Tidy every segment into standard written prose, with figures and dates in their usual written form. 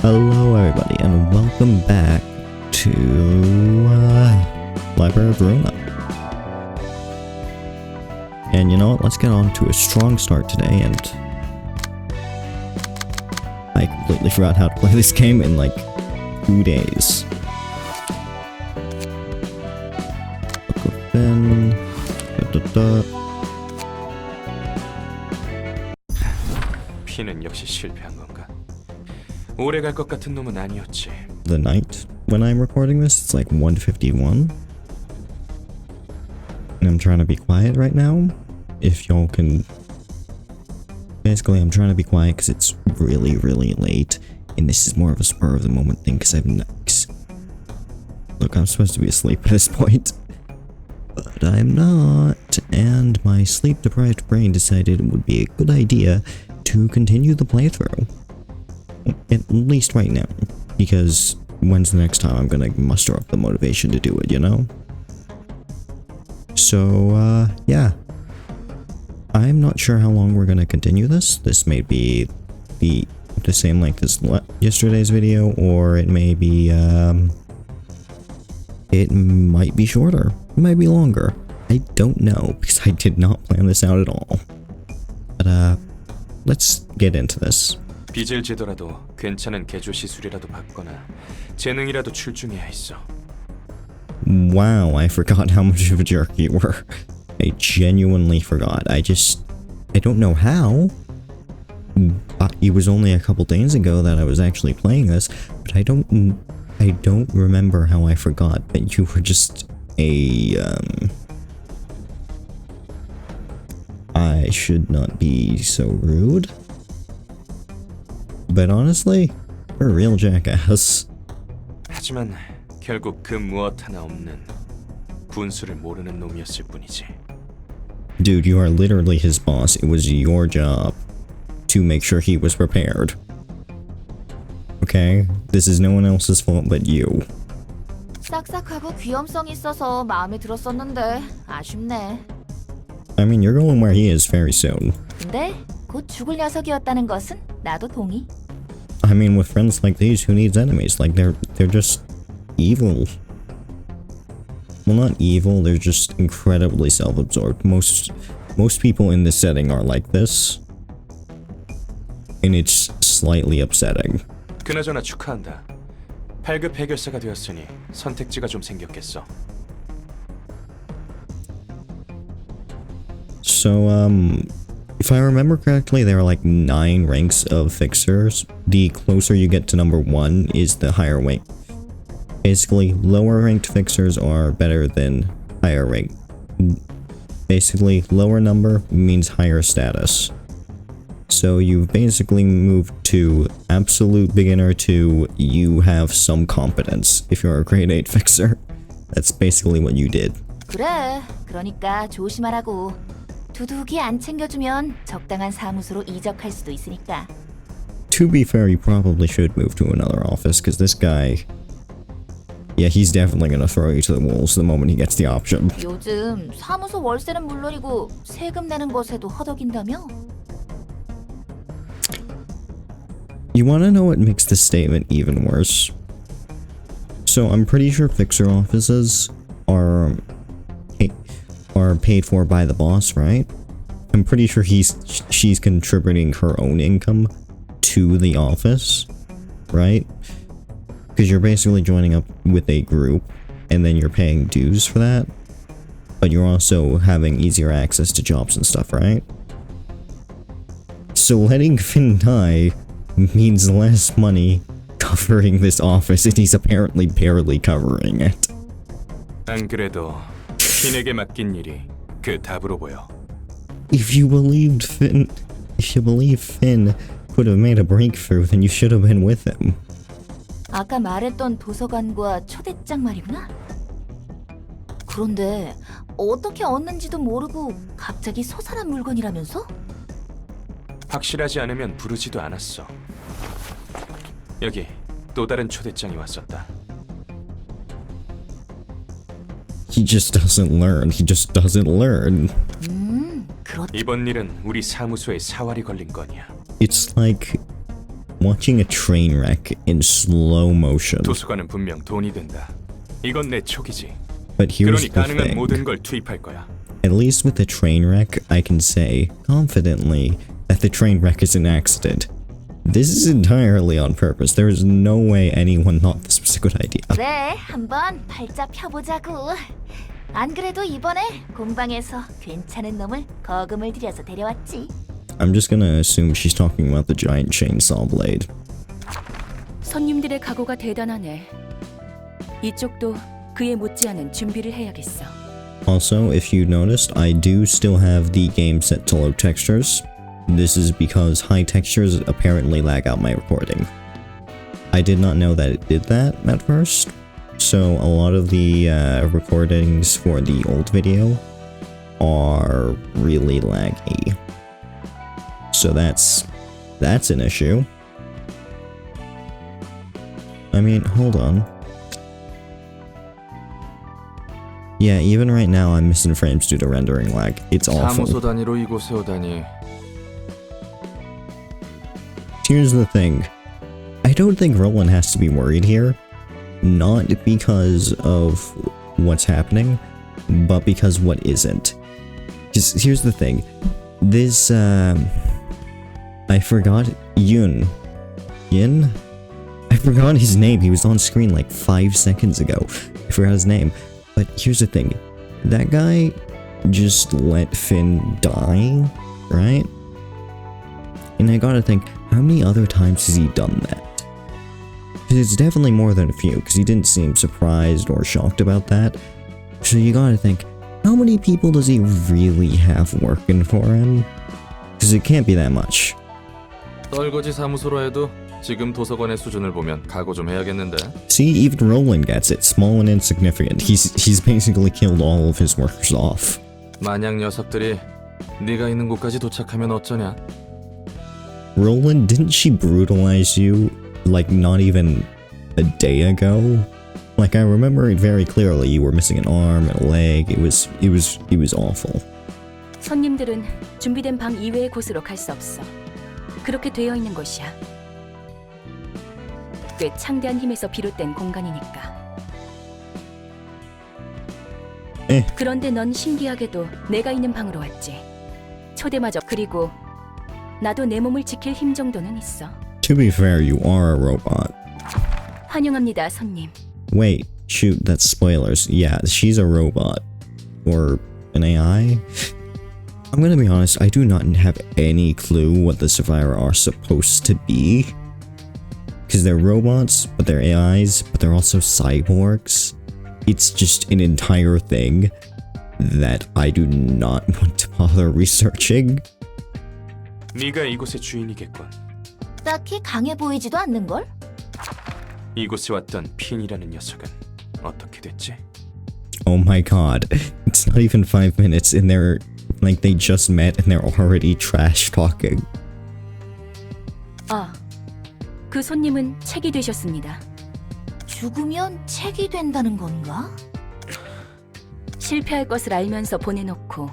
Hello everybody and welcome back to Library of Ruina. And you know what, let's get on to a strong start today, and I completely forgot how to play this game in like 2 days. Book of Finn. 피는 역시 실패한 건가? 오래 갈 것 같은 놈은 아니었지. The night when I'm recording this, it's like 1:51. And I'm trying to be quiet right now. If y'all can... Basically, I'm trying to be quiet because it's really, really late. And this is more of a spur of the moment thing because I've... Look, I'm supposed to be asleep at this point. But I'm not. And my sleep-deprived brain decided it would be a good idea to continue the playthrough. At least right now. Because when's the next time I'm gonna muster up the motivation to do it, you know? So, yeah. I'm not sure how long we're gonna continue this. This may be the same length as yesterday's video, or it may be, it might be shorter. It might be longer. I don't know, because I did not plan this out at all. But, let's get into this. 빚을 지더라도 괜찮은 개조 시술이라도 받거나 재능이라도 출중해야 했어. Wow, I forgot how much of a jerk you were. I genuinely forgot. I don't know how. It was only a couple days ago that I was actually playing this, but I don't remember how I forgot that you were just a, I should not be so rude. But honestly, you're a real jackass. 하지만 결국 그 무엇 하나 없는 분수를 모르는 놈이었을 뿐이지. Dude, you are literally his boss. It was your job to make sure he was prepared. Okay? This is no one else's fault but you. 싹싹하고 귀염성 있어서 마음에 들었었는데 아쉽네. I mean, you're going where he is very soon. 근데 곧 죽을 녀석이었다는 것은 나도 동의. I mean, with friends like these, who needs enemies? Like, they're just evil. Well, not evil, they're just incredibly self-absorbed. Most people in this setting are like this. And it's slightly upsetting. 그나저나 축하한다. 8급 해결사가 되었으니 선택지가 좀 생겼겠어. So, if I remember correctly, there are like 9 ranks of fixers. The closer you get to number 1 is the higher rank. Basically, lower ranked fixers are better than higher rank. Basically, lower number means higher status. So you've basically moved to absolute beginner to you have some competence if you're a grade 8 fixer. That's basically what you did. 그래, 그러니까 조심하라고. 두둑이 안 챙겨주면 적당한 사무소로 이적할 수도 있으니까. To be fair, you probably should move to another office, because this guy... Yeah, he's definitely gonna throw you to the wolves the moment he gets the option. 요즘 사무소 월세는 물론이고 세금 내는 것에도 허덕인다며? You wanna know what makes this statement even worse? So I'm pretty sure fixer offices are paid for by the boss, right? I'm pretty sure she's contributing her own income to the office, right? Because you're basically joining up with a group, and then you're paying dues for that. But you're also having easier access to jobs and stuff, right? So letting Finn die means less money covering this office, and he's apparently barely covering it. 안 그래도 핀에게 맡긴 일이 그 답으로 보여. If you believe Finn could have made a breakthrough, then you should have been with him. 아까 말했던 도서관과 초대장 말이구나? 그런데 어떻게 얻는지도 모르고 갑자기 솟아난 물건이라면서? 확실하지 않으면 부르지도 않았어. 여기 또 다른 초대장이 왔었다. He just doesn't learn. He just doesn't learn. 그렇. 이번 일은 우리 사무소에 사활이 걸린 건이야. It's like watching a train wreck in slow motion. 도서관은 분명 돈이 든다. 이건 내 촉이지. But here's 그러니 the 가능한 모든 thing. 걸 투입할 거야. At least with the train wreck, I can say confidently that the train wreck is an accident. This is entirely on purpose. There is no way anyone thought this was a good idea. 그래, 한번 팔자 펴보자고. 안 그래도 이번에 공방에서 괜찮은 놈을 거금을 들여서 데려왔지. I'm just gonna assume she's talking about the giant chainsaw blade. 손님들의 각오가 대단하네. 이쪽도 그에 못지않은 준비를 해야겠어. Also, if you noticed, I do still have the game set to low textures. This is because high textures apparently lag out my recording. I did not know that it did that at first, so a lot of the recordings for the old video are really laggy. So that's an issue. I mean, hold on. Yeah, even right now I'm missing frames due to rendering lag. It's awful. 사무소 단위로 이곳에 오다니. Here's the thing. I don't think Roland has to be worried here. Not because of what's happening, but because what isn't. Because here's the thing. This, I forgot Yin? I forgot his name. He was on screen like 5 seconds ago. I forgot his name. But here's the thing. That guy just let Finn die, right? And I gotta think, how many other times has he done that? Because it's definitely more than a few, because he didn't seem surprised or shocked about that. So you gotta think, how many people does he really have working for him? Because it can't be that much. 떨거지 사무소로 해도 지금 도서관의 수준을 보면 각오 좀 해야겠는데. See, even Roland gets it. Small and insignificant. He's basically killed all of his workers off. 만약 녀석들이 네가 있는 곳까지 도착하면 어쩌냐? Roland, didn't she brutalize you, like, not even a day ago? Like, I remember it very clearly. You were missing an arm and a leg. It was awful. 손님들은 준비된 방 이외의 곳으로 갈 수 없어. 그렇게 되어 있는 곳이야. 꽤 창대한 힘에서 비롯된 공간이니까. 그런데 넌 신기하게도 내가 있는 방으로 왔지. 초대마저. 그리고 나도 내 몸을 지킬 힘 정도는 있어. To be fair, you are a robot. 환영합니다, 손님. Wait, shoot, that's spoilers. Yeah, she's a robot. Or an AI? I'm gonna be honest, I do not have any clue what the Sapphire are supposed to be. Because they're robots, but they're AIs, but they're also cyborgs. It's just an entire thing that I do not want to bother researching. 네가 이곳의 주인이겠군. 딱히 강해 보이지도 않는걸? 이곳에 왔던 핀이라는 녀석은 어떻게 됐지? Oh my god, it's not even 5 minutes and they're like they just met and they're already trash talking. 아, 그 손님은 책이 되셨습니다. 죽으면 책이 된다는 건가? 실패할 것을 알면서 보내놓고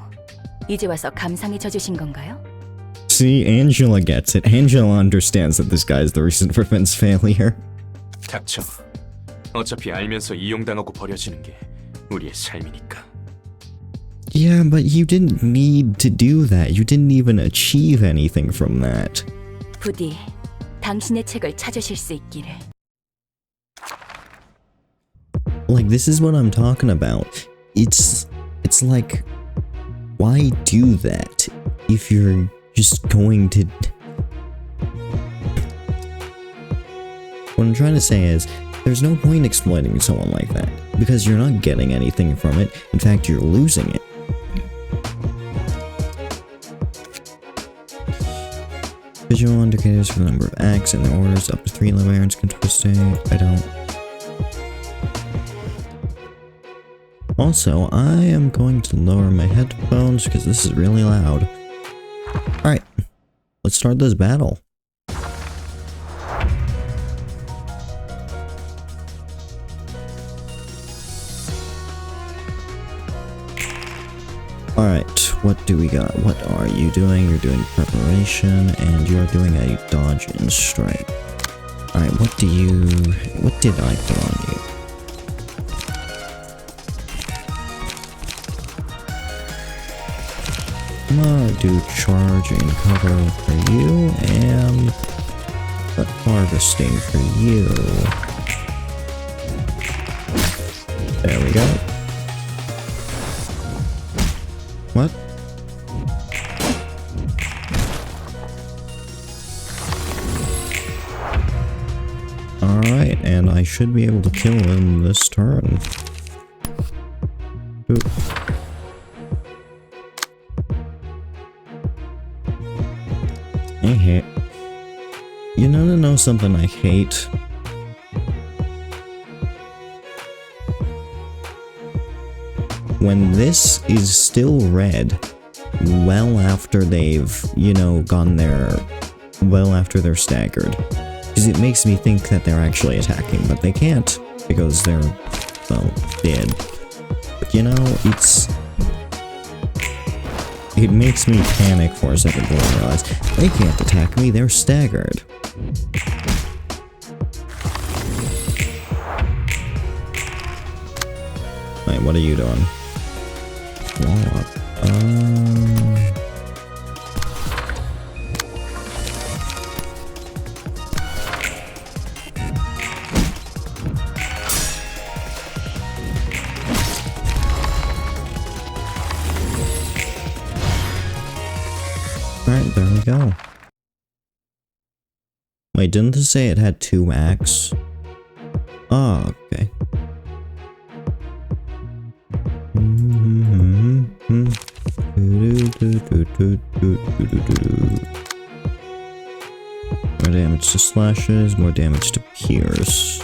이제 와서 감상에 젖으신 건가요? See, Angela gets it. Angela understands that this guy is the reason for Finn's failure. 닥쳐. 어차피 알면서 이용당하고 버려지는 게 우리의 삶이니까. Yeah, but you didn't need to do that. You didn't even achieve anything from that. 부디 당신의 책을 찾으실 수 있기를. Like, this is what I'm talking about. It's like, why do that if you're just going to... What I'm trying to say is, there's no point exploiting someone like that, because you're not getting anything from it. In fact, you're losing it. Visual indicators for the number of acts and their orders, up to 3 librarians can stay. I don't... Also, I am going to lower my headphones because this is really loud. Alright, let's start this battle. Alright, what do we got? What are you doing? You're doing preparation, and you're doing a dodge and strike. Alright, what did I put on you? I'm gonna do charge and cover for you, and harvesting for you. There we go. What? Alright, and I should be able to kill him this turn. Ooh. I hate. You know something I hate? When this is still red, well after they've, gone there, well after they're staggered. Because it makes me think that they're actually attacking, but they can't, because they're, well, dead. But it makes me panic for a second when I realize they can't attack me, they're staggered. Wait, what are you doing? Wall up. Alright, there we go. Wait, didn't this say it had 2 acts? Oh, okay. More damage to slashes, more damage to pierce.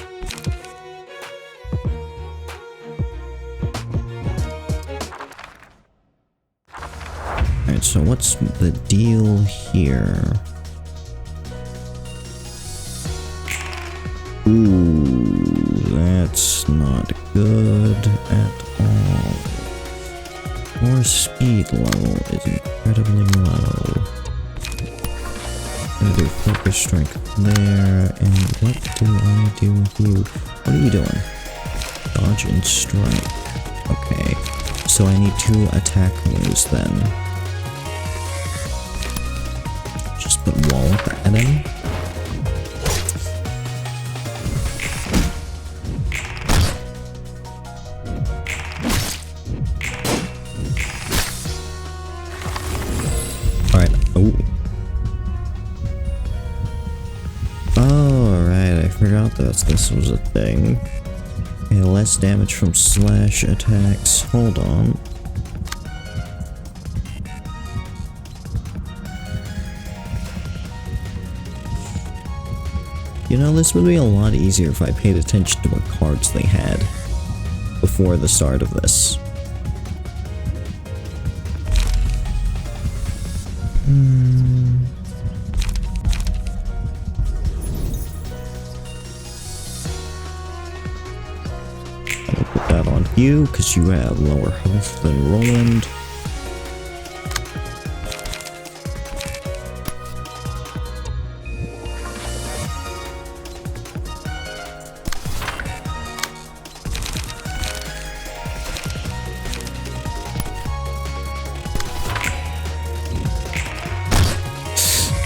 Alright, so what's the deal here? Ooh, that's not good at all. Our speed level is incredibly low. I'm gonna do focus strength there, and what do I do with you? What are you doing? Dodge and strike. Okay, so I need 2 attack moves then. Just put wall at him. This was a thing. Okay, less damage from slash attacks. Hold on. This would be a lot easier if I paid attention to what cards they had before the start of this. You, because you have lower health than Roland.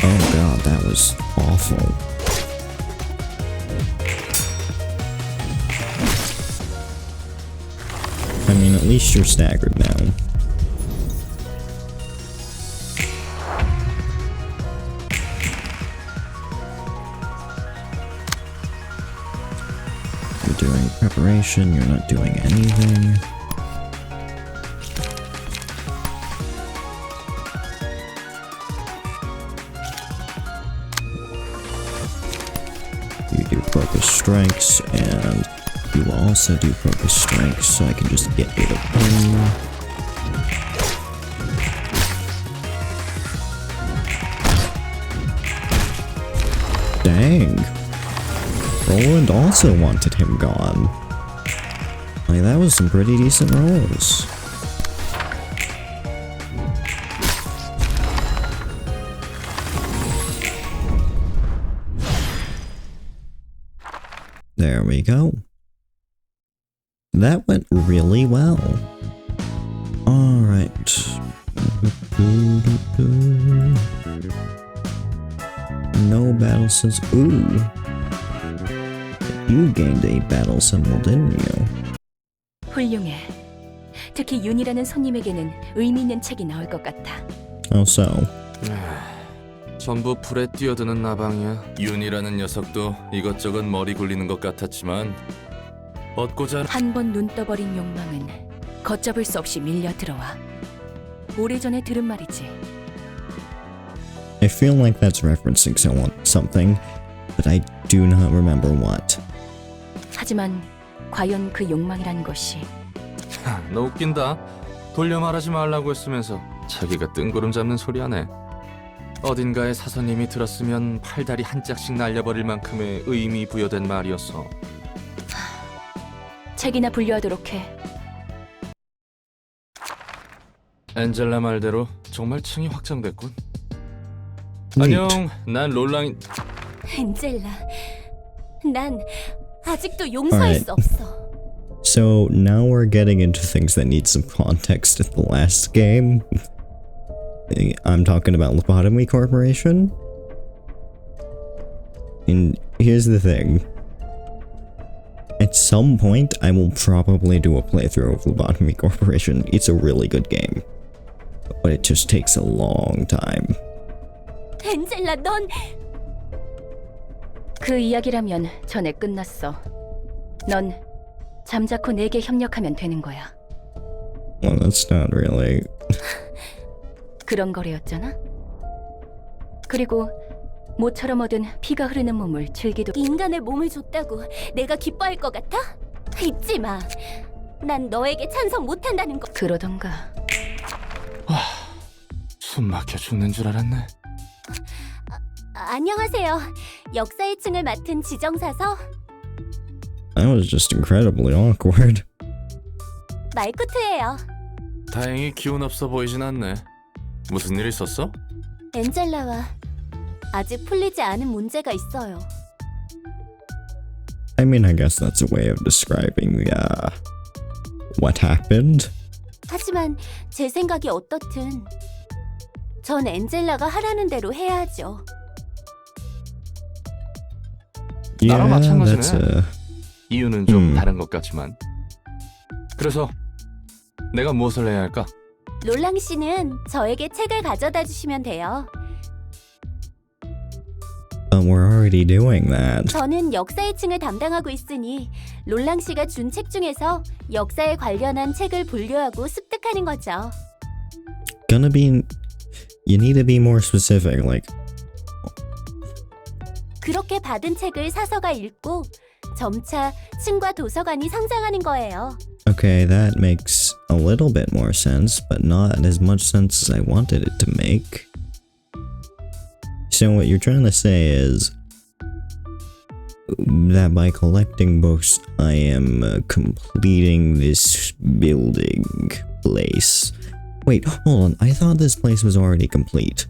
Oh god, that was awful. I mean, at least you're staggered now. You're doing preparation, you're not doing anything. You do focus strikes, and you will also do focus strikes, so I can just get rid of him. Dang. Roland also wanted him gone. Like, that was some pretty decent rolls. There we go. That went really well. Alright. No battle since. Ooh. You gained a battle symbol, didn't you? 훌륭해. 특히 윤이라는 손님에게는 의미 있는 책이 나올 것 같아. How so? 전부 불에 뛰어드는 나방이야. 윤이라는 녀석도 이것저것 머리 굴리는 것 같았지만 얻고자 한 번 눈 떠버린 욕망은 걷잡을 수 없이 밀려 들어와. 오래전에 들은 말이지. I feel like that's referencing something, but I do not remember what. 하지만 과연 그 욕망이란 것이 너 웃긴다. 돌려 말하지 말라고 했으면서 자기가 뜬구름 잡는 소리 하네. 어딘가에 사서님이 들었으면 팔다리 한 짝씩 날려버릴 만큼의 의미 부여된 말이었어. 책이나 분류하도록 해. 엔젤라 말대로 정말 층이 확장됐군. Neat. 안녕, 난 롤랑이. 엔젤라, 난 아직도 용서할 Alright. 수 없어. So now we're getting into things that need some context at the last game. I'm talking about Lobotomy Corporation. And here's the thing. At some point, I will probably do a playthrough of Lobotomy Corporation. It's a really good game. But it just takes a long time. 엔젤라, 넌... 그 이야기라면 전에 끝났어. 넌 잠자코 내게 협력하면 되는 거야. Well, that's not really... 그런 거래였잖아. 그리고 모처럼 얻은 피가 흐르는 몸을 즐기도 인간의 몸을 줬다고 내가 기뻐할 것 같아? 잊지 마. 난 너에게 찬성 못한다는 거. 그러던가. 숨 막혀 죽는 줄 알았네. 안녕하세요. 역사의 층을 맡은 지정사서 That was just incredibly awkward. 말쿠트예요. 다행히 기운 없어 보이진 않네. 무슨 일 있었어? 엔젤라와 아직 풀리지 않은 문제가 있어요. I mean, I guess that's a way of describing what happened. 하지만 제 생각이 어떻든 전 엔젤라가 하라는 대로 해야죠. Yeah, 나랑 마찬가지네. that's 이유는 좀 다른 것 같지만. 그래서 내가 무엇을 해야 할까? 롤랑 씨는 저에게 책을 가져다 주시면 돼요. But we're already doing that. 저는 역사의 층을 담당하고 있으니 롤랑 씨가 준 책 중에서 역사에 관련한 책을 분류하고 습득하는 거죠. Gonna be... You need to be more specific, like... 그렇게 받은 책을 사서가 읽고 점차 층과 도서관이 성장하는 거예요. Okay, that makes a little bit more sense, but not as much sense as I wanted it to make. So what you're trying to say is that by collecting books, I am completing this building place. Wait, hold on, I thought this place was already complete.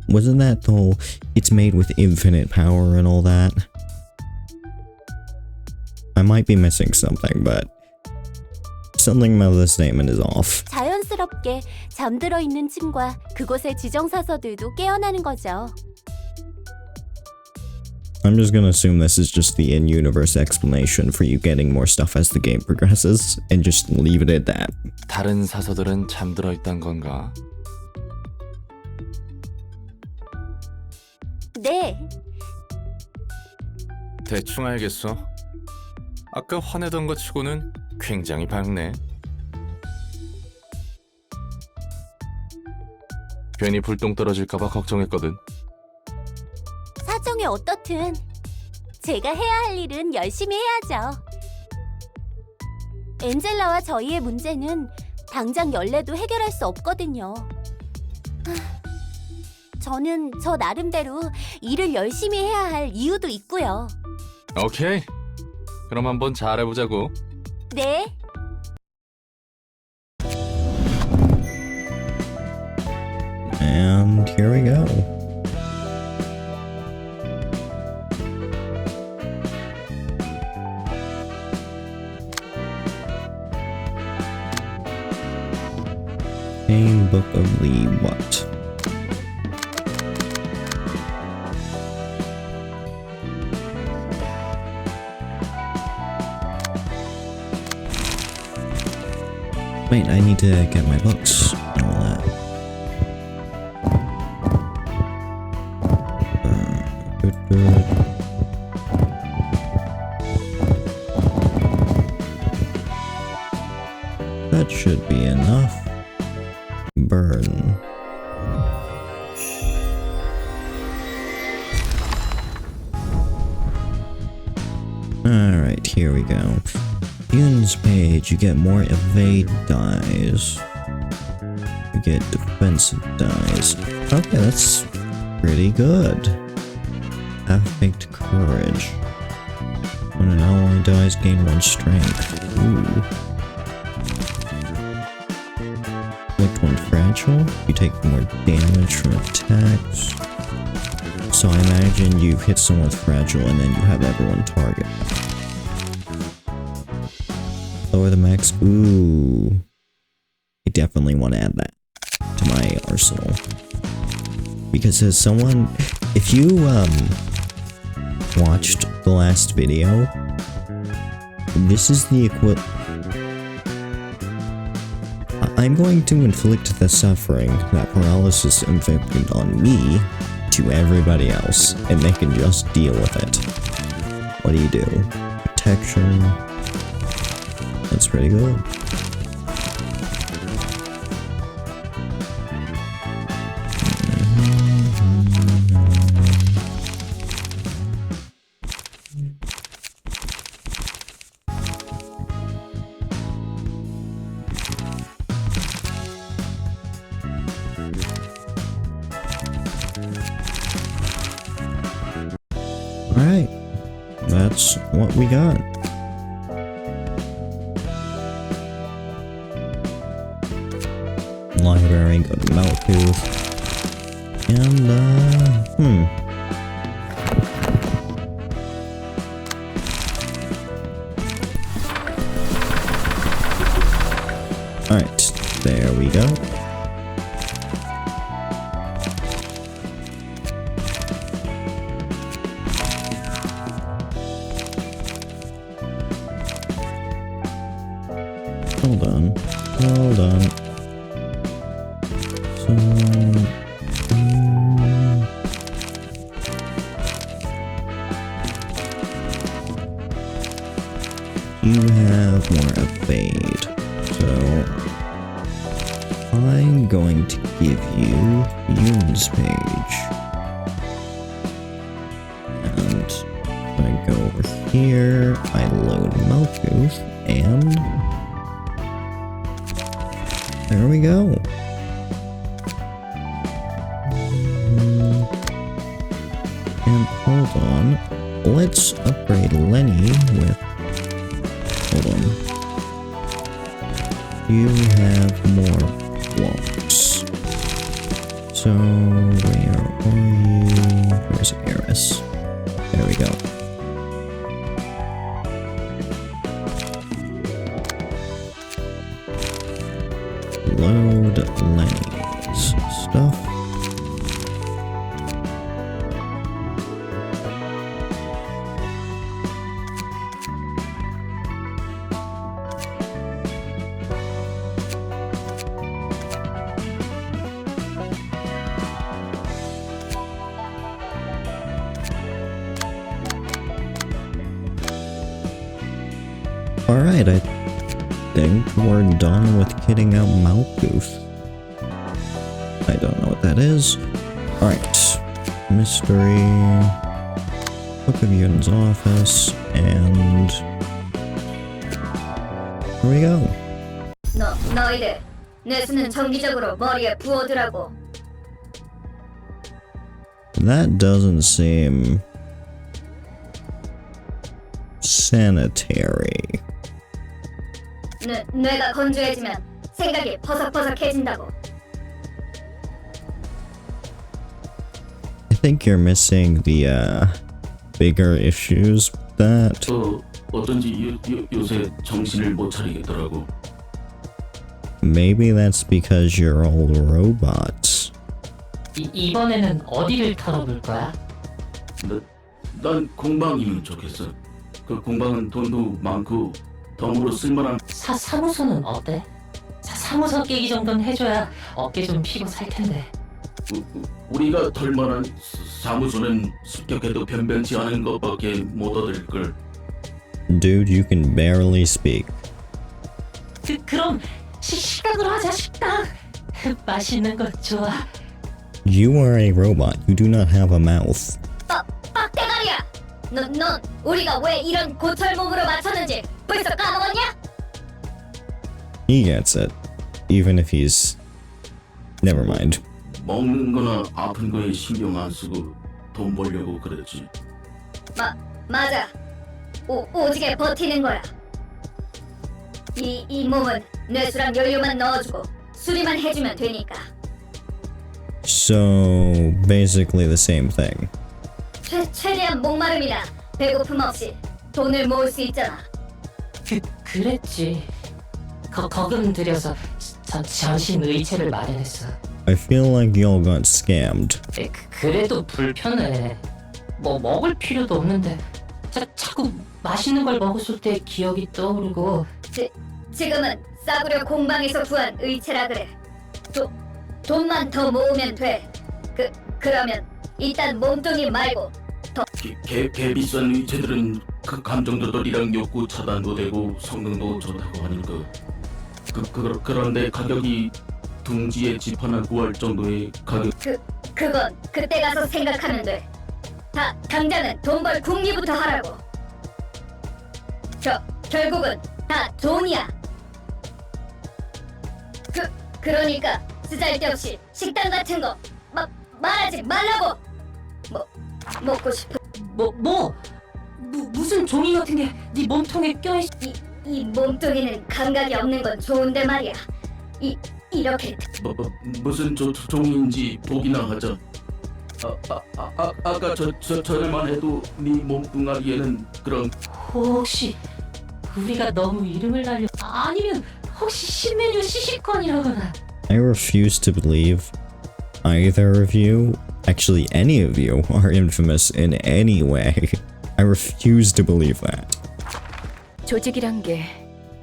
Wasn't that the whole, it's made with infinite power and all that? I might be missing something, but something about this statement is off. 자연스럽게 잠들어 있는 층과 그곳의 지정사서들도 깨어나는 거죠. I'm just gonna assume this is just the in-universe explanation for you getting more stuff as the game progresses, and just leave it at that. 다른 사서들은 잠들어 있단 건가? 네, 대충 알겠어. 아까 화내던 것 치고는 굉장히 밝네. 괜히 불똥 떨어질까봐 걱정했거든. 사정이 어떻든 제가 해야 할 일은 열심히 해야죠. 엔젤라와 저희의 문제는 당장 연례도 해결할 수 없거든요. 저는 저 나름대로 일을 열심히 해야 할 이유도 있고요. 오케이. 그럼 한번 잘해보자고. 네. And here we go. A book of the what? Wait, I need to get my books and all that. Good. That should be enough. Burn. Alright, here we go. Un's page, you get more evade dies. You get defensive dies. Okay, that's pretty good. Half-baked courage. When an ally dies, gain 1 strength. Ooh. Select 1 fragile. You take more damage from attacks. So I imagine you hit someone with fragile and then you have everyone target. Lower the max. Ooh. I definitely want to add that to my arsenal. Because as someone, if you watched the last video, this is the I'm going to inflict the suffering that paralysis inflicted on me to everybody else, and they can just deal with it. What do you do? Protection. That's pretty good. Alright, that's what we got. Library, go to Maltooth. And, Alright, there we go. Hold on. So, you have more evade, so I'm going to give you Yoon's page, and I go over here, I load Malkuth, and there we go. And hold on, let's upgrade Lenny with, hold on, you have more blocks. So where are you? Where's Eris? There we go. Load Lenny's stuff. Alright, I think we're done with kitting out Malkuth. I don't know what that is. Alright. Mystery. Book of Yun's office. And here we go. 너희들 뇌수는 정기적으로 머리에 부어두라고. That doesn't seem sanitary. 뇌가 건조해지면 생각이 퍼석퍼석해진다고. I think you're missing the bigger issues with that. 어쩐지 요새 정신을 못 차리겠더라고. maybe that's because you're all robots. 이번에는 어디를 털어볼 거야? 난 공방이면 좋겠어. 그 공방은 돈도 많고 덤으로 쓸만한. 사무소는 어때? 사무소 깨기 정도는 해줘야 어깨 좀 피고 살 텐데. 우리가 털만한 사무소는 습격해도 변변치 않은 것밖에 못 얻을 걸. Dude, you can barely speak. 그럼 식당으로 하자, 식당. 맛있는 거 좋아. You are a robot. You do not have a mouth. 빡대가리야! 넌 우리가 왜 이런 고철 몸으로 맞췄는지 벌써 까먹었냐? He gets it. Even if he's... Never mind. 먹는 거나 아픈 거에 신경 안 쓰고 돈 벌려고 그랬지. 맞아. 오지게 버티는 거야. 이 몸은 뇌수랑 연료만 넣어주고 수리만 해주면 되니까. So, basically the same thing. 최대한 목마름이나 배고픔 없이 돈을 모을 수 있잖아. 그랬지. 거금 들여서 전신 의체를 마련했어. I feel like y'all got scammed. 그래도 불편해. 뭐 먹을 필요도 없는데 자꾸 맛있는 걸 먹었을 때 기억이 떠오르고. 지금은 싸구려 공방에서 구한 의체라 그래. 돈만 더 모으면 돼. 그러면 일단 몸뚱이 말고 개 비싼 위체들은 그 감정 조절이랑 욕구 차단도 되고 성능도 좋다고 하니까. 그런데 가격이 둥지에 집 하나 구할 정도의 가격. 그건 그때 가서 생각하면 돼. 당장은 돈 벌 궁리부터 하라고. 결국은 다 돈이야. 그러니까 쓰잘데없이 식당 같은 거 말하지 말라고. 먹고 싶은 무슨 종이 같은 게 네 몸통에 껴있. 이 몸뚱이는 감각이 없는 건 좋은데 말이야. 이렇게 무슨 종인지 보기나 하자. 아까 저절만 해도 네 몸뚱아리에는 그런. 혹시 우리가 너무 이름을 날려? 아니면 혹시 신메뉴 시식권이라거나? I refuse to believe either of you, actually any of you, are infamous in any way. I refuse to believe that. 조직이란 게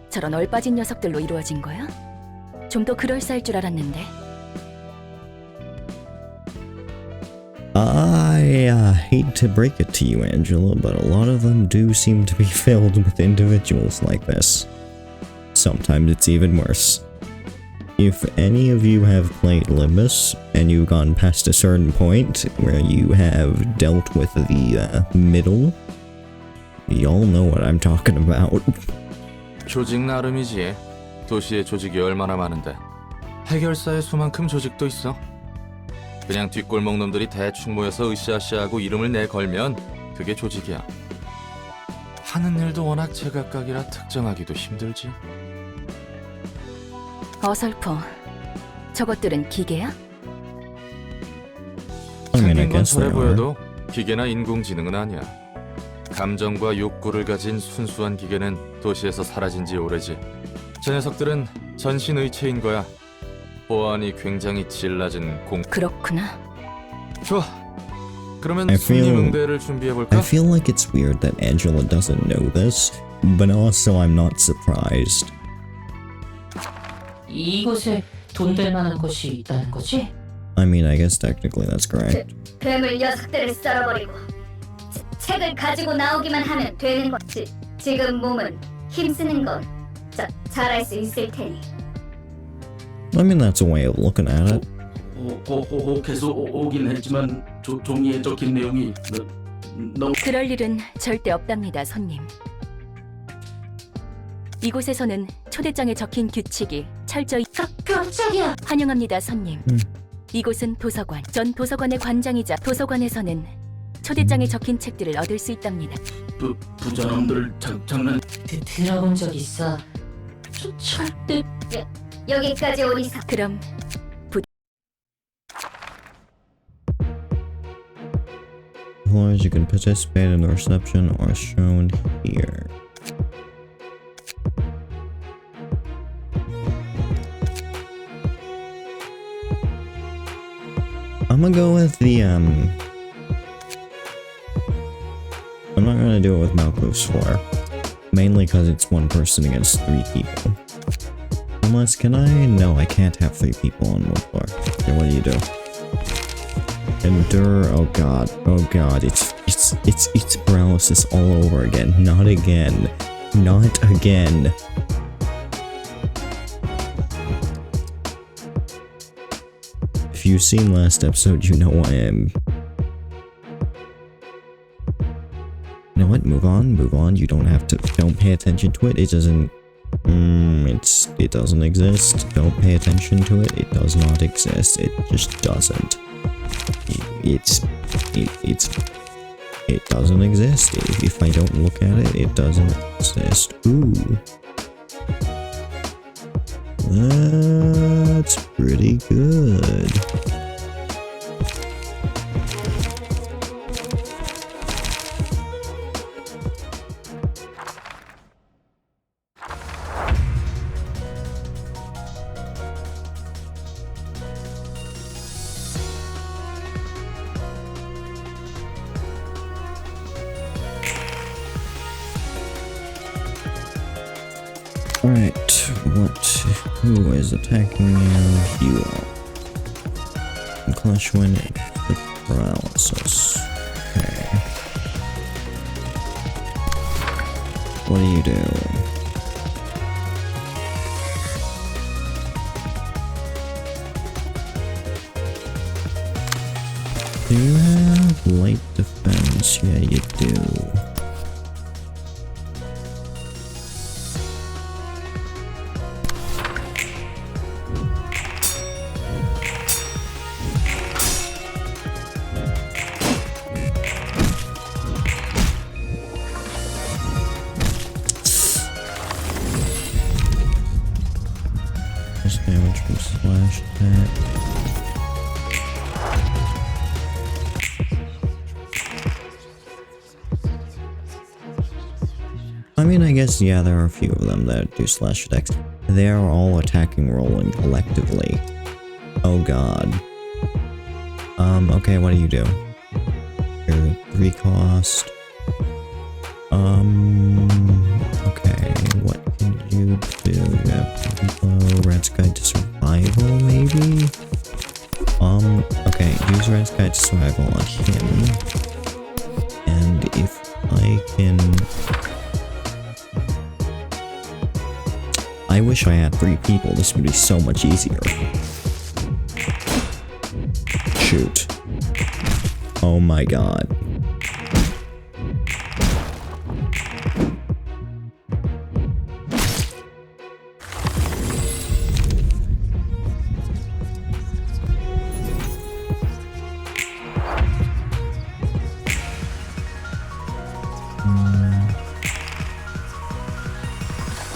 저런 얼빠진 녀석들로 이루어진 거야? 좀 더 그럴싸할 줄 알았는데. I hate to break it to you, Angela, but a lot of them do seem to be filled with individuals like this. Sometimes it's even worse. If any of you have played Limbus, and you've gone past a certain point where you have dealt with the middle, y'all know what I'm talking about. 조직 나름이지. 도시에 조직이 얼마나 많은데. 해결사의 수만큼 조직도 있어. 그냥 뒷골목 놈들이 대충 모여서 으쌰으쌰하고 이름을 내걸면 그게 조직이야. 하는 일도 워낙 제각각이라 특정하기도 힘들지. 어설퍼. 저것들은 기계야? I mean, I 생긴 건 guess 저래 they are. 보여도 기계나 인공지능은 아니야. 감정과 욕구를 가진 순수한 기계는 도시에서 사라진 지 오래지. 저 녀석들은 전신의체인 거야. 보안이 굉장히 질 낮은 그렇구나. 좋아. 그러면 I 손님 feel- 응대를 준비해볼까? I feel like it's weird that Angela doesn't know this, but also I'm not surprised. 이곳에 돈 될 만한 곳이 있다는 거지? I mean, I guess technically that's correct. 괴물 녀석들을 썰어버리고 책을 가지고 나오기만 하면 되는 거지. 지금 몸은 힘쓰는 건 잘할 수 있을 테니. I mean, that's a way of looking at it. 혹해서 오긴 했지만 종이에 적힌 내용이 너무. 그럴 일은 절대 없답니다, 손님. 이곳에서는 초대장에 적힌 규칙이 철저히 깜짝이야. 환영합니다, 손님. 이곳은 도서관. 전 도서관의 관장이자 도서관에서는 초대장에 적힌 책들을 얻을 수 있답니다. 부자놈들 장난. 들어본 적 있어. 절대. 여기까지 온 이상 그럼 Employees, you can participate in the reception are shown here. gonna go with the, I'm not gonna do it with Malcolm's 4. Mainly because it's one person against 3 people. Unless, can I? No, I can't have 3 people on one floor. Okay, what do you do? Endure, oh god, it's paralysis all over again. Not again. Not again. If you've seen last episode, you know I am. You know what? Move on. You don't have to. Don't pay attention to it. It doesn't. It doesn't exist. Don't pay attention to it. It does not exist. It just doesn't. It doesn't exist. If I don't look at it, it doesn't exist. Ooh. That's pretty good. Alright, who is attacking you? You are. Clash win and click paralysis. Okay. What do you do? Do you have light defense? Yeah, you do. Damage from slash attack. I mean, I guess, yeah, there are a few of them that do slash attacks. They are all attacking rolling collectively. Oh god. Okay, what do you do? Your 3 cost. Okay, what can you do? You have Rat's Guide to Survival, maybe? Okay, use Rat's Guide to Survival on him. And if I can... I wish I had 3 people, this would be so much easier. Shoot. Oh my god.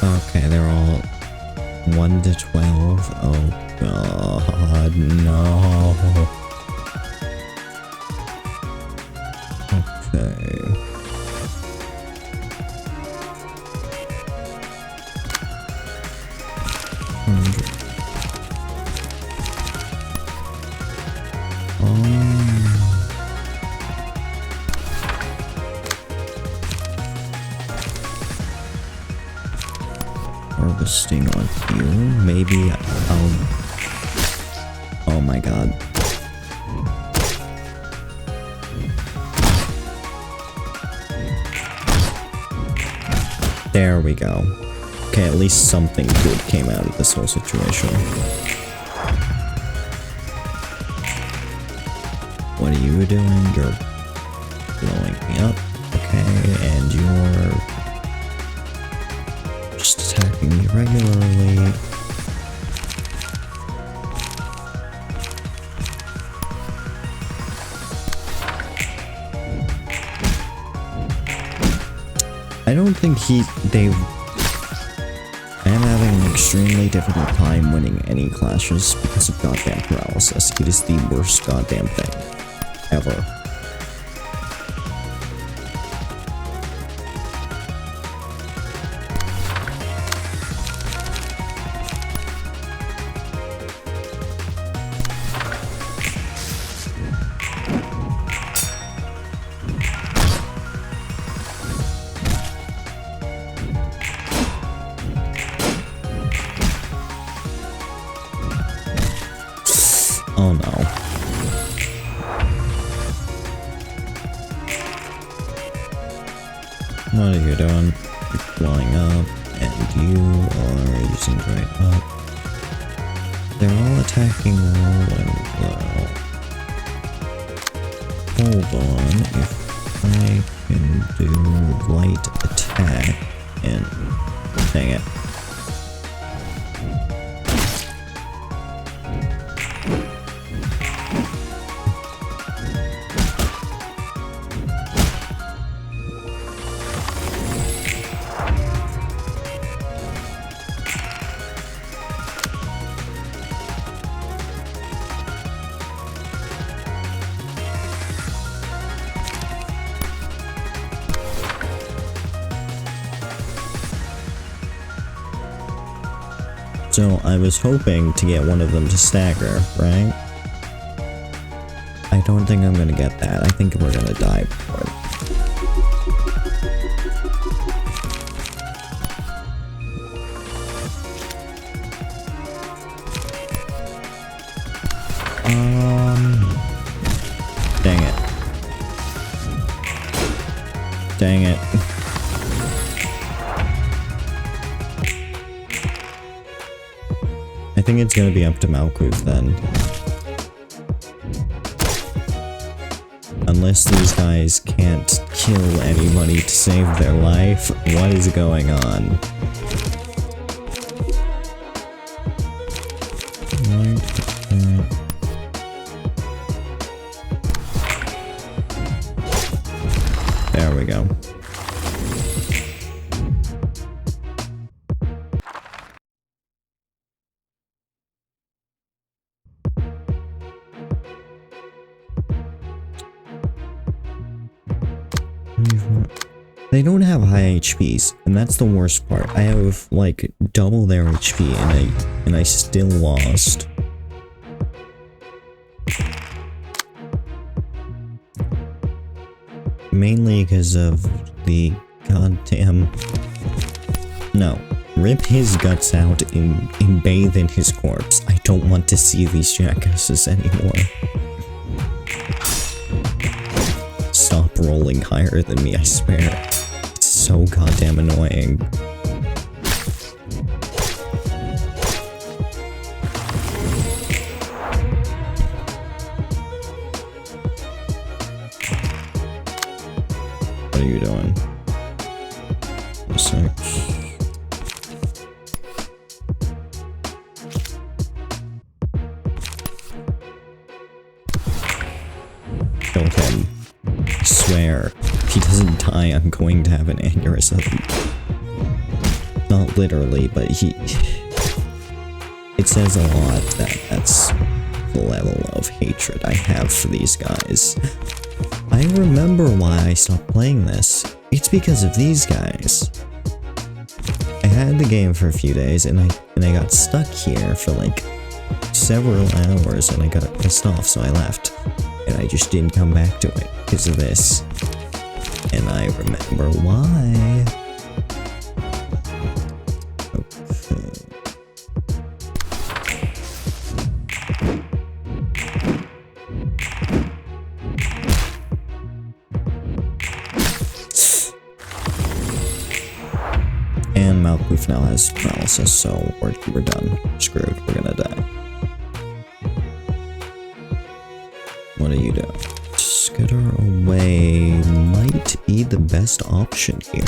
Okay, they're all 1 to 12. Oh god, no. Okay. Harvesting on you. Maybe I'll... Oh my god. There we go. Okay, at least something good came out of this whole situation. What are you doing? You're blowing me up. Okay, and you're just attacking me regularly. I don't think I am having an extremely difficult time winning any clashes because of goddamn paralysis. It is the worst goddamn thing ever. What are you doing? You're flying up, and you are using right up. They're all attacking rolling though. Hold on, if I can do light attack and dang it. So I was hoping to get one of them to stagger, right? I don't think I'm gonna get that. I think we're gonna die before it. Dang it. Dang it. I think it's gonna be up to Malkuth then. Unless these guys can't kill anybody to save their life, what is going on? There we go. They don't have high HPs, and that's the worst part. I have like double their HP and I still lost. Mainly because of the goddamn... No. Rip his guts out and bathe in his corpse. I don't want to see these jackasses anymore. Stop rolling higher than me, I swear. It's so goddamn annoying. What are you doing? 6. Kill him. I swear, if he doesn't die, I'm going to have an aneurysm. Not literally, but he... It says a lot that that's the level of hatred I have for these guys. I remember why I stopped playing this. It's because of these guys. I had the game for a few days and I got stuck here for like several hours and I got pissed off, so I left. And I just didn't come back to it because of this. And I remember why. And Malkuth now has paralysis, so we're done. Screwed. We're gonna die. What do you do? Skitter away might be the best option here.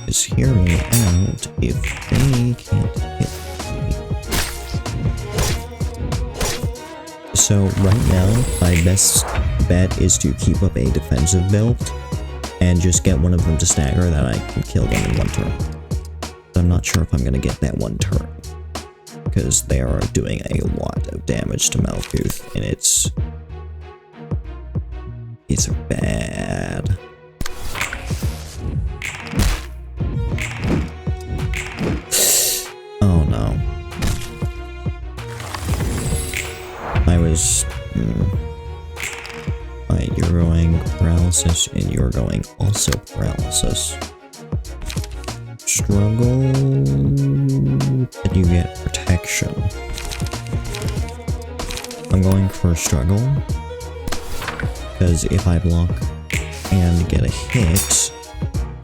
Just hear me out if they can't hit me. So right now, my best bet is to keep up a defensive build and just get one of them to stagger that I can kill them in one turn. I'm not sure if I'm gonna get that one turn, because they are doing a lot of damage to Malkuth, and it's bad. Oh no. I was... Alright, you're going paralysis, and you're going also paralysis. Struggle, but you get protection. I'm going for struggle, because if I block and get a hit.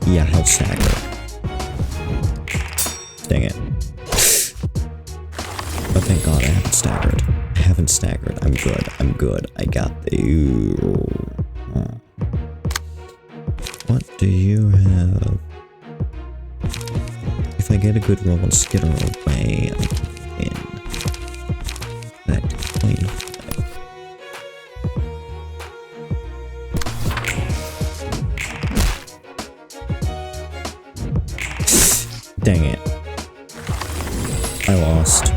Yeah, he'll stagger. Dang it. Oh, thank God I haven't staggered. I haven't staggered. I'm good. I'm good. I got the... What do you have? If I get a good roll and skitter away, I can win. That coin. Dang it. I lost.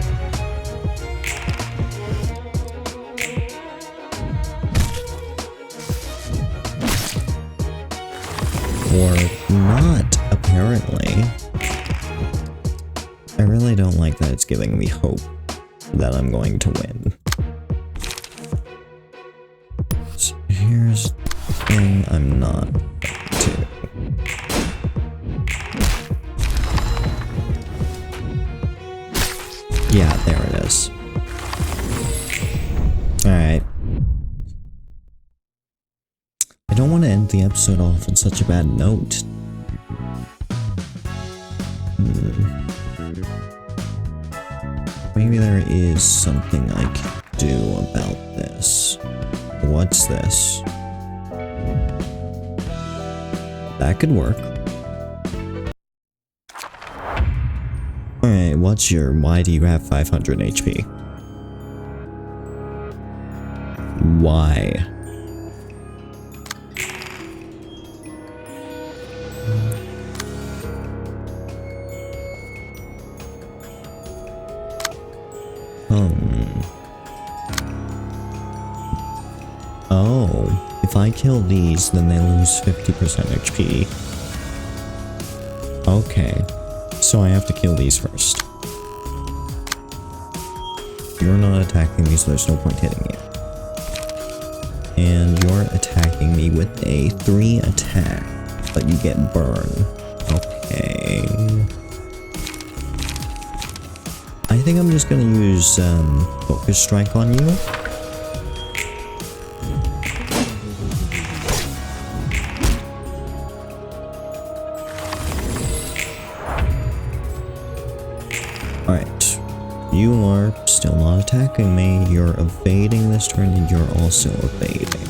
Or not, apparently. I really don't like that it's giving me hope that I'm going to win. So here's the thing I'm not to. Yeah, there it is. Alright. I don't want to end the episode off on such a bad note. Maybe there is something I can do about this. What's this? That could work. Alright, why do you have 500 HP? Why? Oh, if I kill these, then they lose 50% HP. Okay, so I have to kill these first. You're not attacking me, so there's no point hitting you. And you're attacking me with a 3 attack, but you get burn. Okay. I think I'm just gonna use Focus Strike on you. Alright. You are still not attacking me. You're evading this turn and you're also evading.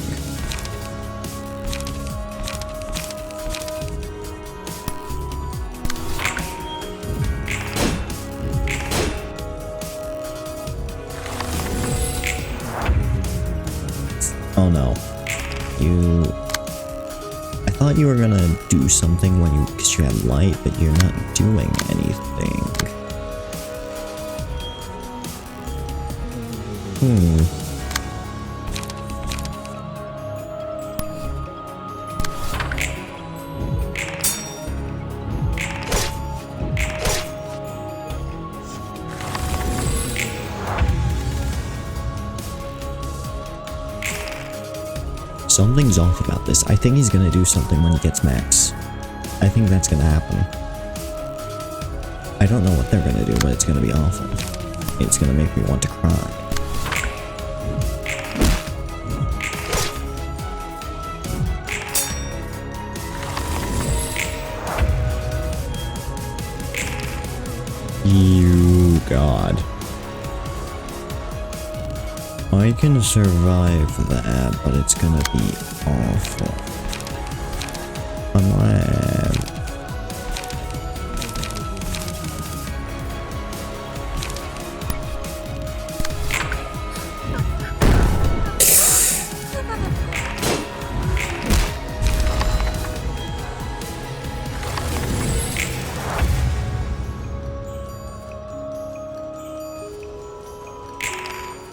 Oh no. I thought you were gonna do something because you had light, but you're not doing anything. Something's off about this. I think he's gonna do something when he gets max. I think that's gonna happen. I don't know what they're gonna do, but it's gonna be awful. It's gonna make me want to cry. You God. I can survive that, but it's gonna be awful.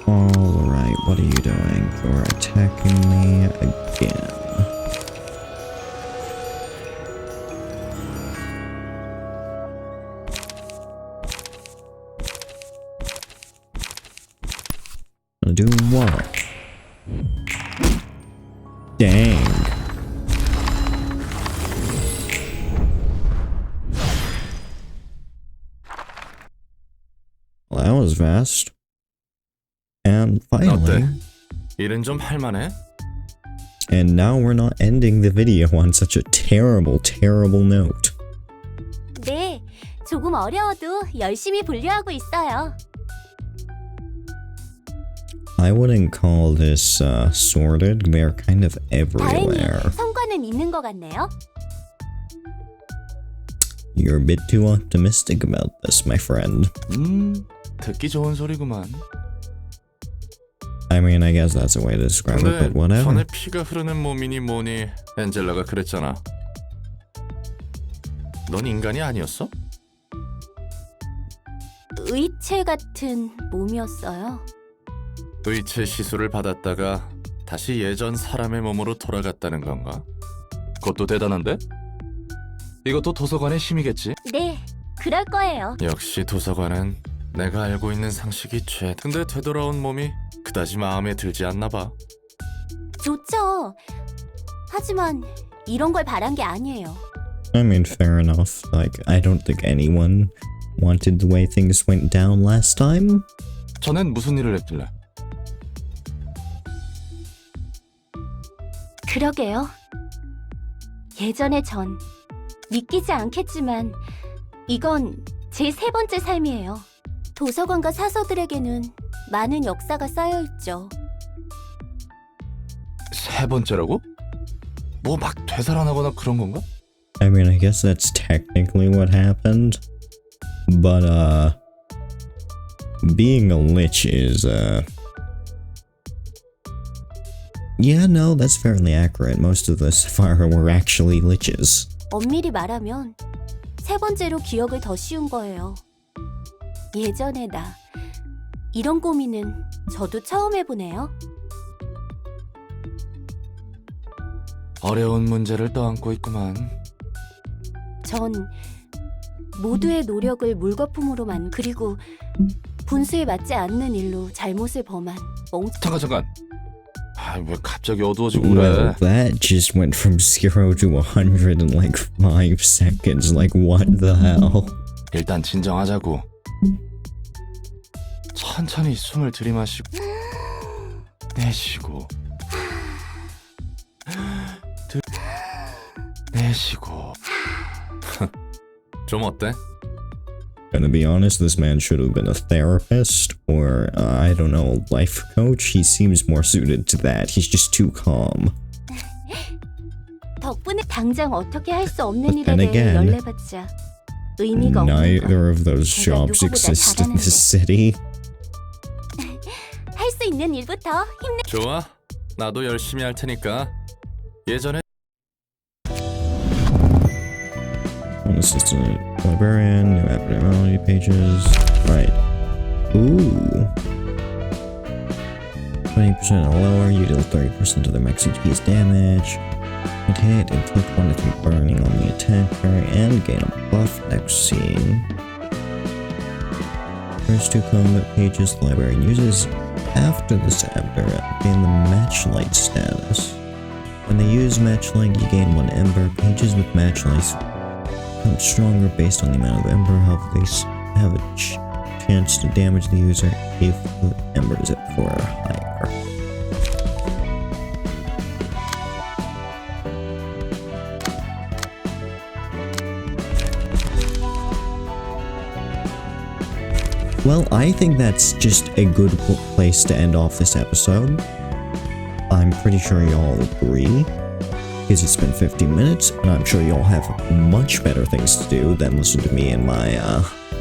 Alright, what are you doing? You're attacking me again. Gonna do what? Dang. Well, that was fast. And finally, 어때? 일은 좀 할만해? And now we're not ending the video on such a terrible, terrible note. 네, 조금 어려워도 열심히 분류하고 있어요. I wouldn't call this sorted. They're kind of 다행히 everywhere. 성과는 있는 것 같네요. You're a bit too optimistic about this, my friend. 듣기 좋은 소리구만. I mean, I guess that's a way to describe it, 근데 but whatever. 전에 피가 흐르는 몸이니 뭐니 엔젤라가 그랬잖아. 넌 인간이 아니었어? 의체 같은 몸이었어요. 의체 시술을 받았다가 다시 예전 사람의 몸으로 돌아갔다는 건가? 그것도 대단한데? 이것도 도서관의 힘이겠지? 네, 그럴 거예요. 역시 도서관은 내가 알고 있는 상식이 최. 근데 되돌아온 몸이 그다지 마음에 들지 않나 봐. 좋죠. 하지만 이런 걸 바란 게 아니에요. I mean, fair enough. Like, I don't think anyone wanted the way things went down last time. 전엔 무슨 일을 했길래? 그러게요. 예전의 전 믿기지 않겠지만 이건 제 세 번째 삶이에요. 도서관과 사서들에게는 많은 역사가 쌓여 있죠. 세 번째라고? 뭐 막 되살아나거나 그런 건가? I mean, I guess that's technically what happened. But, being a lich is, yeah, no, that's fairly accurate. Most of the Sephara were actually liches. 엄밀히 말하면 세 번째로 기억을 더 씌운 거예요. 예전의 나. 이런 고민은 저도 처음 해보네요. 어려운 문제를 떠안고 있구만. 전 모두의 노력을 물거품으로 그리고 분수에 맞지 않는 일로 잘못을 범한 잠깐. 왜 갑자기 어두워지고 Well, 그래? that just went from 0 to 100 in like 5 seconds. Like, what the hell? 일단 진정하자고. 천천히 숨을 들이마시고 내쉬고 내쉬고. 좀 어때? Gonna be honest, this man should have been a therapist or, I don't know, a life coach. He seems more suited to that. He's just too calm. 덕분에 당장 어떻게 할 수 없는 But 일에 then 대해 again, 연례받자 의미가 없는 Neither 것. of those 제가 jobs 누구보다 exist in this 잘하는데. city. 할 수 있는 일부터 힘내. 좋아. 나도 열심히 할 테니까. 예전에 Assistant librarian, new epidemiology pages. Right. Ooh. 20% or lower, you deal 30% of the max HP's damage. Hit, inflict 1 to 3 burning on the attacker, and gain a buff next scene. First 2 combat pages the librarian uses after this chapter gain the matchlight status. When they use matchlight, you gain 1 ember. Pages with matchlights become stronger based on the amount of ember health they have a chance to damage the user if the ember is at 4 or higher. Well, I think that's just a good place to end off this episode. I'm pretty sure y'all agree, because it's been 15 minutes, and I'm sure y'all have much better things to do than listen to me and my,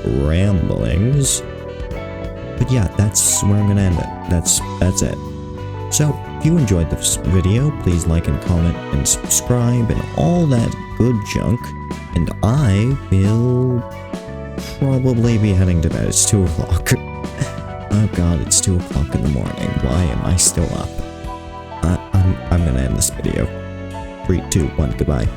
ramblings. But yeah, that's where I'm gonna end it. That's it. So, if you enjoyed this video, please like and comment and subscribe and all that good junk, and I will probably be heading to bed. It's 2 o'clock. Oh god, it's 2 o'clock in the morning. Why am I still up? I'm gonna end this video. 3, 2, 1, goodbye.